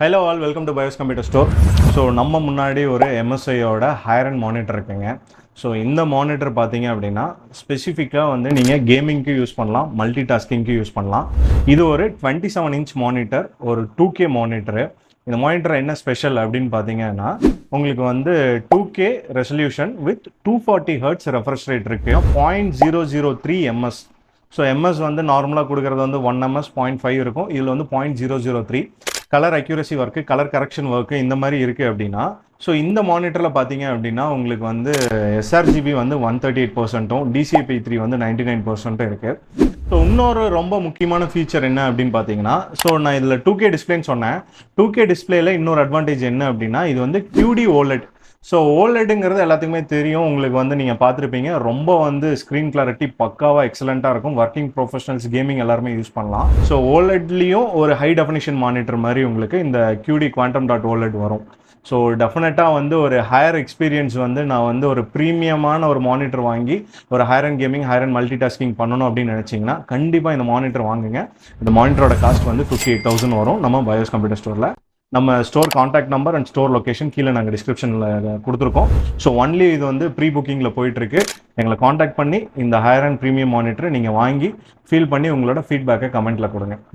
Hello all, welcome to Bios computer store. So நம்ம முன்னாடி ஒரு MSIயோட ஹையர் அண்ட் மானிட்டர் இருக்குங்க. ஸோ இந்த மானிட்டர் பார்த்தீங்க அப்படின்னா ஸ்பெசிஃபிக்காக வந்து நீங்கள் கேமிங்க்கு யூஸ் பண்ணலாம், மல்டி டாஸ்கிங்க்கு யூஸ் பண்ணலாம். இது ஒரு 27 இன்ச் மானிட்டர், ஒரு 2K மானிட்டரு. இந்த மானிட்டர் என்ன ஸ்பெஷல் அப்படின்னு பார்த்தீங்கன்னா உங்களுக்கு வந்து 2K resolution with 240 hertz refresh rate இருக்கு, 0.003 ms. ஸோ எம்எஸ் வந்து நார்மலாக கொடுக்குறது வந்து 1 ms 0.5 இருக்கும், இதில் வந்து 0.003. Colour accuracy work, colour correction work இந்த மாதிரி இருக்குது அப்படின்னா ஸோ இந்த மானிட்டரில் பார்த்தீங்க அப்படின்னா உங்களுக்கு வந்து SRGB வந்து 138%, DCI-P3 வந்து 99% இருக்குது. ஸோ இன்னொரு ரொம்ப முக்கியமான ஃபீச்சர் என்ன அப்படின்னு பார்த்தீங்கன்னா, ஸோ நான் இதில் 2K டிஸ்பிளேன்னு சொன்னேன். 2K டிஸ்பிளேல இன்னொரு அட்வான்டேஜ் என்ன அப்படின்னா இது வந்து QD OLED. ஸோ ஓலெட்டுங்கிறது எல்லாத்துக்குமே தெரியும், உங்களுக்கு வந்து நீங்கள் பார்த்துருப்பீங்க, ரொம்ப வந்து ஸ்க்ரீன் கிளாரிட்டி பக்காவாக எக்ஸலண்ட்டாக இருக்கும். ஒர்க்கிங் ப்ரொஃபஷனல்ஸ், கேமிங் எல்லாருமே யூஸ் பண்ணலாம். ஸோ ஓலெட்லேயும் ஒரு ஹை டெஃபினிஷன் மானிட்டர் மாதிரி உங்களுக்கு இந்த QD குவாண்டம் டாட் ஓலெட் வரும். ஸோ டெஃபினட்டாக வந்து ஒரு ஹையர் எக்ஸ்பீரியன்ஸ் வந்து நான் வந்து ஒரு ப்ரீமியமான ஒரு மானிட்டர் வாங்கி ஒரு higher and gaming, higher and multi tasking பண்ணணும் அப்படின்னு நினச்சிங்கன்னா கண்டிப்பாக இந்த மானிட்டர் வாங்குங்க. இந்த மானிட்டரோட காஸ்ட் வந்து 58,000 வரும் நம்ம பயோஸ் கம்ப்யூட்டர் ஸ்டோரில். நம்ம store contact number and store location கீழே நாங்கள் டிஸ்கிரிப்ஷனில் கொடுத்துருக்கோம். ஸோ ஒன்லி இது வந்து ப்ரீ புக்கிங்கில் போயிட்டுருக்கு. எங்களை காண்டாக்ட் பண்ணி இந்த ஹையர் அண்ட் ப்ரீமியம் மானிட்டரை நீங்கள் வாங்கி ஃபீல் பண்ணி உங்களோட ஃபீட்பேக்கை கமெண்ட்டில் கொடுங்க.